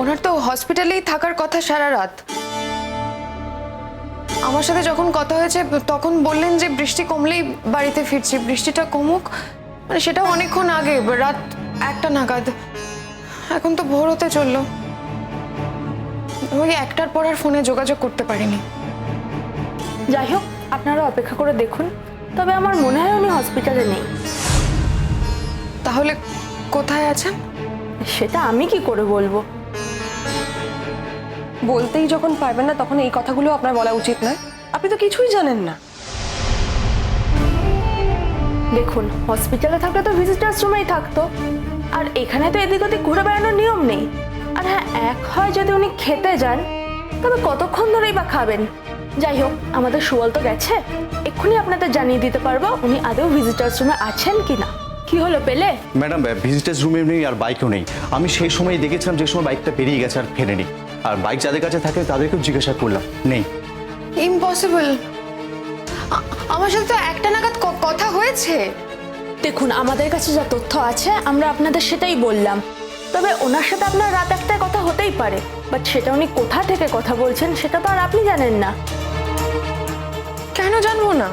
ওনার তো হসপিটালেই থাকার কথা সারা রাত। আমার সাথে যখন কথা হয়েছে তখন বললেন যে বৃষ্টি কমলেই বাড়িতে ফিরছি, বৃষ্টিটা কমুক, মানে সেটাও অনেকক্ষণ আগে, রাত 1টা নাগাদ। এখন তো ভোর হতে চললো, ওই 1টার পর আর ফোনে যোগাযোগ করতে পারিনি। যাই হোক, আপনারা অপেক্ষা করে দেখুন, তবে আমার মনে হয় উনি হসপিটালে নেই। তাহলে কোথায় আছেন? সেটা আমি কি করে বলবো? বলতেই যখন পারবেন না তখন এই কথাগুলো আপনার বলা উচিত নয়। আপনি তো কিছুই জানেন না। দেখুন, হসপিটালে থাকলে তো ভিজিটার্স রুমেই থাকতো, আর এখানে তো এদিক ওদিক ঘুরে বেড়ানোর নিয়ম নেই। আর হ্যাঁ, এক হয় যদি উনি খেতে যান, তবে কতক্ষণ ধরেই বা খাবেন? যাই হোক, আমাদের সুবল তো গেছে, এক্ষুনি আপনাদের জানিয়ে দিতে পারবো উনি আদৌ ভিজিটার্স রুমে আছেন কিনা। কি হলো পেলে? ম্যাডাম, ভিজিটার্স রুমে নেই আর বাইকও নেই। আমি সেই সময় দেখেছিলাম যে সময় বাইকটা বেরিয়ে গেছে আর ফেরেনি। আর বাইক যাদের কাছে থাকে তাদেরকেও জিজ্ঞাসা করলাম, নেই। ইম্পসিবল। আমার সাথে তো 1টা নাগাদ কথা হয়েছে। দেখুন, আমাদের কাছে যা তথ্য আছে আমরা আপনাদের সেটাই বললাম। তবে ওনার সাথে আপনার রাত 1টায় কথা হতেই পারে, বাট সেটা উনি কোথা থেকে কথা বলছেন সেটা তো আর আপনি জানেন না। কেন জানবো না?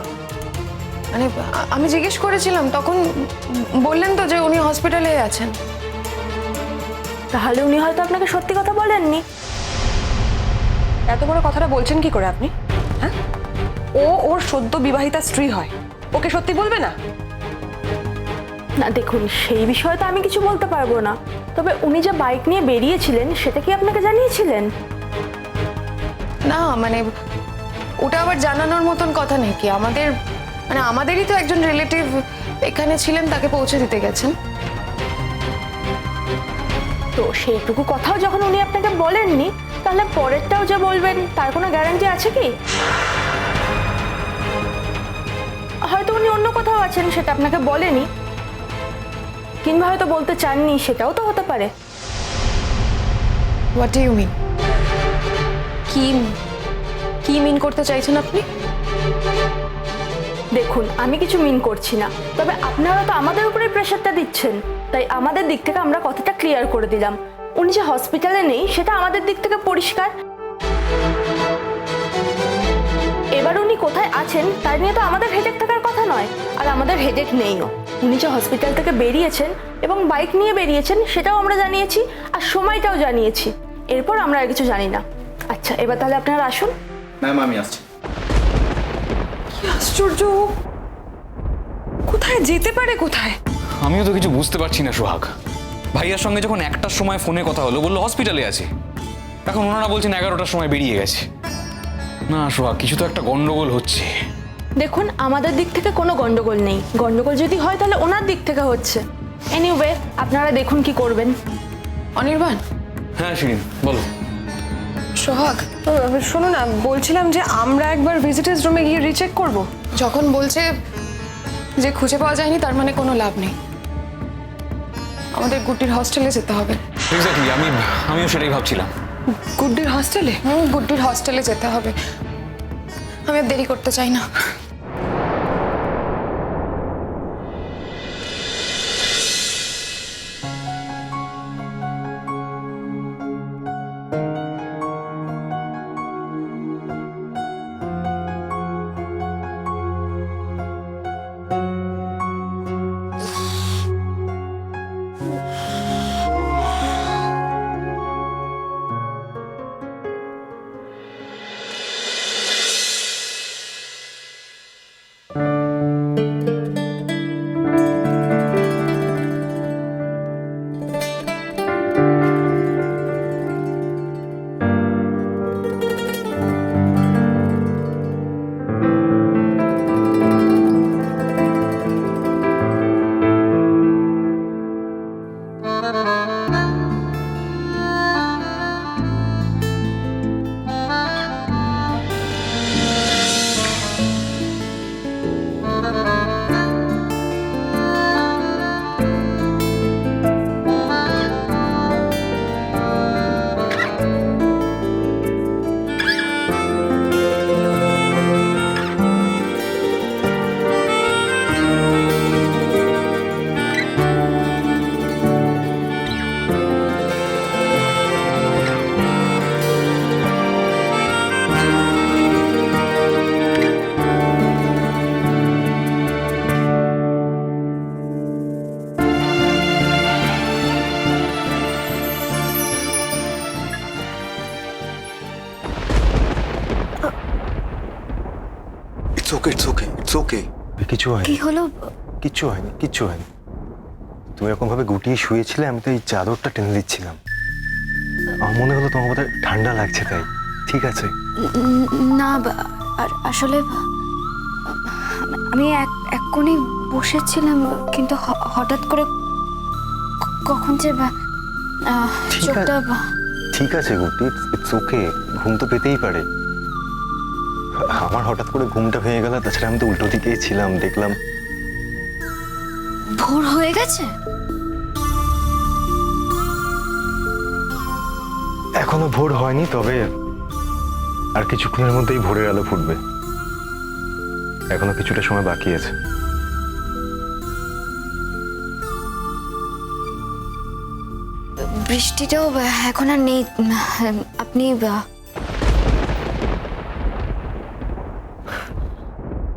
মানে আমি জিজ্ঞেস করেছিলাম, তখন বললেন তো যে উনি হসপিটালে আছেন। তাহলে উনি হয়তো আপনাকে সত্যি কথা বলেননি। এত বড় কথাটা বলছেন কি করে আপনি? হ্যাঁ, ও ওর সদ্য বিবাহিতা স্ত্রী হয়, ওকে সত্যি বলবে না? না দেখুন, সেই বিষয়ে তো আমি কিছু বলতে পারবো না। তবে উনি যে বাইক নিয়ে বেরিয়েছিলেন সেটা কি আপনাকে জানিয়েছিলেন? না মানে ওটা আবার জানানোর মতন কথা নেই কি? আমাদেরই তো একজন রিলেটিভ এখানে ছিলেন, তাকে পৌঁছে দিতে গেছেন। তো সেইটুকু কথাও যখন উনি আপনাকে বলেননি, তাহলে পরেরটাও যে বলবেন তার কোনো গ্যারান্টি আছে কি? হয়তো উনি অন্য কোথাও আছেন, সেটা আপনাকে বলেনি, কিংবা হয়তো বলতে চাননি, সেটাও তো হতে পারে। What do you mean? কি মিন করতে চাইছেন আপনি? দেখুন, আমি কিছু মিন করছি না, তবে আপনারা তো আমাদের উপরে প্রেশারটা দিচ্ছেন, তাই আমাদের দিক থেকে আমরা কথাটা ক্লিয়ার করে দিলাম। উনি যে হসপিটালে নেই সেটা আমাদের দিক থেকে পরিষ্কার। এবার উনি কোথায় আছেন তার নিয়ে তো আমাদের হেডেক থাকার কথা নয়, আর আমাদের হেডেক নেইও। উনি যে হসপিটাল থেকে বেরিয়েছেন এবং বাইক নিয়ে বেরিয়েছেন সেটাও আমরা জানিয়েছি, আর সময়টাও জানিয়েছি। এরপর আমরা আর কিছু জানি না। আচ্ছা, এবার তাহলে আপনারা আসুন। ম্যাম, আমি আসছি। কি আশ্চর্য! কোথায় যেতে পারে? কোথায়? আমিও তো কিছু বুঝতে পারছি না সোহাগ। ভাইয়ার সঙ্গে যখন 1টার সময় ফোনে কথা হলো, বললো হসপিটালে আছে। এখন ওনারা বলছেন 11টার সময় বেরিয়ে গেছে। না সোহাগ, কিছু তো একটা গন্ডগোল হচ্ছে। দেখুন, আমাদের দিক থেকে কোনো গন্ডগোল নেই। গন্ডগোল যদি হয় তাহলে ওনার দিক থেকে হচ্ছে। এনিওয়ে, আপনারা দেখুন কি করবেন। অনির্বাণ, হ্যাঁ শিরিন, বলো। সোহাগ, শোনো না, বলছিলাম যে আমরা একবার ভিজিটার্স রুমে গিয়ে রিচেক করব। যখন বলছে যে খুঁজে পাওয়া যায়নি, তার মানে কোনো লাভ নেই। আমাদের গুড্ডির হস্টেলে যেতে হবে। এক্স্যাক্টলি, আমিও সেটাই ভাবছিলাম। গুড্ডির হস্টেলে? গুড্ডির হস্টেলে যেতে হবে। আমি আর দেরি করতে চাই না। It's okay it's okay it's okay. কিছু হয়নি, কি হলো? কিচ্ছু হয়নি, কিচ্ছু হয়নি। তুমি এরকম ভাবে গুটিয়ে শুয়েছিলে, আমি তো এই চাদরটা টেনে দিচ্ছিলাম। আমার মনে হলো তোমার বোধহয় ঠান্ডা লাগছে, তাই। ঠিক আছে। না আসলে আমি এক কোণে বসেছিলাম, কিন্তু হঠাৎ করে কখন যে চোখটা ঠিক আছে গুটি, ইটস ওকে। ঘুম তো পেতেই পারে। আমার হঠাৎ করে ঘুমটা ভেঙে গেল, তাছাড়া আমি তো উল্টো দিকেই ছিলাম, দেখলাম। ভোর হয়ে গেছে? এখনো ভোর হয়নি, তবে আর কিছুক্ষণের মধ্যেই ভোরের আলো ফুটবে। এখনো কিছুটা সময় বাকি আছে। বৃষ্টিটাও এখন আর নেই। আপনি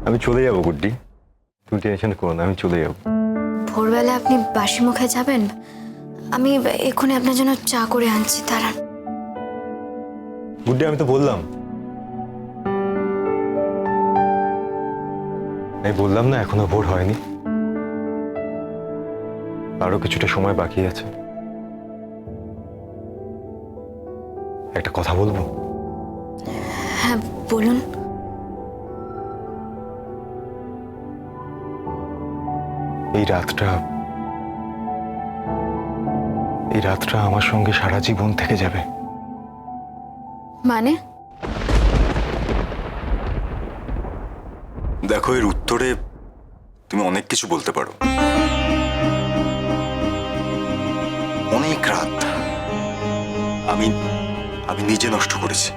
আমি চলে যাবো গুড্ডি, তুমি টেনশন করো না, আমি চলে যাবো। ভোরবেলা আপনি বাসি মুখে যাবেন? আমি এক্ষুনি আপনার জন্য চা করে আনছি, দাঁড়ান। গুড্ডি, আমি তো বললাম, আমি বললাম না এখনো ভোর হয়নি, আরো কিছুটা সময় বাকি আছে। একটা কথা বলবো? হ্যাঁ বলুন। এই রাতটা আমার সঙ্গে সারা জীবন থেকে যাবে। মানে? দেখো, এর উত্তরে তুমি অনেক কিছু বলতে পারো। অনেক রাত আমি নিজে নষ্ট করেছি।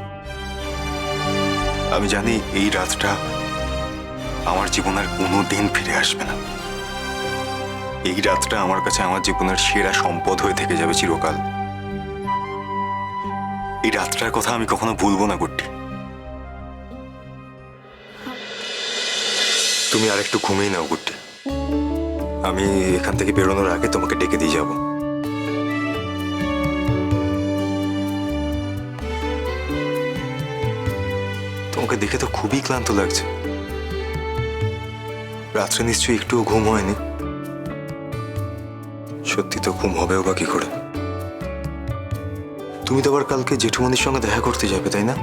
আমি জানি এই রাতটা আমার জীবনের কোনো দিন ফিরে আসবে না। এই রাতটা আমার কাছে আমার জীবনের সেরা সম্পদ হয়ে থেকে যাবে চিরকাল। এই রাতটার কথা আমি কখনো ভুলবো না গুড্ডি। তুমি আর একটু ঘুমিয়ে নাও গুড্ডি, আমি এখান থেকে বেরোনোর আগে তোমাকে ডেকে দিয়ে যাব। তোমাকে দেখে তো খুবই ক্লান্ত লাগছে। রাত্রে নিশ্চয়ই একটুও ঘুম হয়নি। সত্যি তো ঘুম হবেও বা কি করে? তুমি তো আবার কালকে জেঠুমনির সঙ্গে দেখা করতে যাবে, তাই না?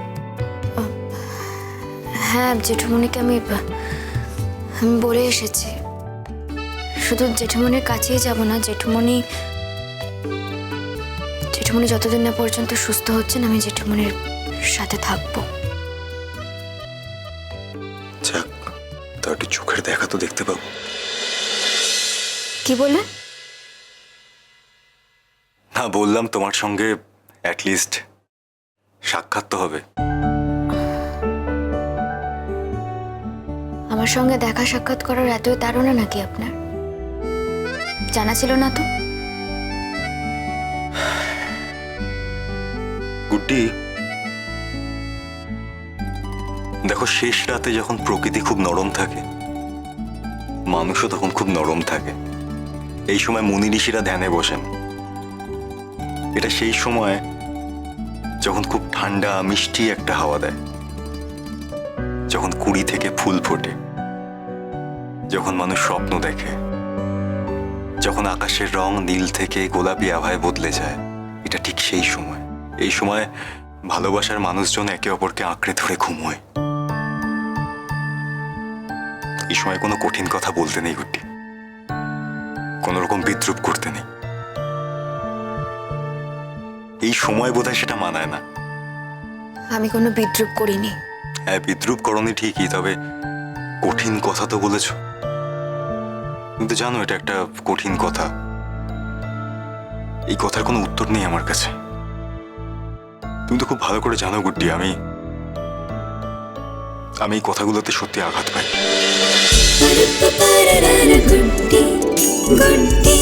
হ্যাঁ, জেঠুমনিকে আমি বলে এসেছি। শুধু জেঠুমনির কাছেই যাব না, জেঠুমনি যতদিন না পর্যন্ত সুস্থ হচ্ছেন আমি জেঠুমনির সাথে থাকবো। যাক, তা একটু চোখের দেখা তো দেখতে পাবো। কি বললেন? না, বললাম তোমার সঙ্গে অ্যাটলিস্ট সাক্ষাৎ তো হবে। আমার সঙ্গে দেখা সাক্ষাৎ করার এতই তাড়না নাকি আপনার? জানা ছিল না তো। গুড্ডি, দেখো, শেষ রাতে যখন প্রকৃতি খুব নরম থাকে, মানুষও তখন খুব নরম থাকে। এই সময় মুনি ঋষিরা ধ্যানে বসেন। এটা সেই সময় যখন খুব ঠান্ডা মিষ্টি একটা হাওয়া দেয়, যখন কুড়ি থেকে ফুল ফোটে, যখন মানুষ স্বপ্ন দেখে, যখন আকাশের রং নীল থেকে গোলাপি আভায় বদলে যায়। এটা ঠিক সেই সময়। এই সময় ভালোবাসার মানুষজন একে অপরকে আঁকড়ে ধরে ঘুমোয়। এই সময় কোনো কঠিন কথা বলতে নেই গুড্ডি, কোন রকম বিদ্রুপ করতে নেই। এই সময় বোধহয় সেটা মানায় না। আমি কোনো বিদ্রুপ করিনি। হ্যাঁ, বিদ্রুপ করনি ঠিকই, তবে কঠিন কথা তো বলেছ। কিন্তু জানো, এটা একটা কঠিন কথা। এই কথার কোনো উত্তর নেই আমার কাছে। তুমি তো খুব ভালো করে জানো গুড্ডি, আমি এই কথাগুলোতে সত্যি আঘাত পাই। গুড্ডি গুড্ডি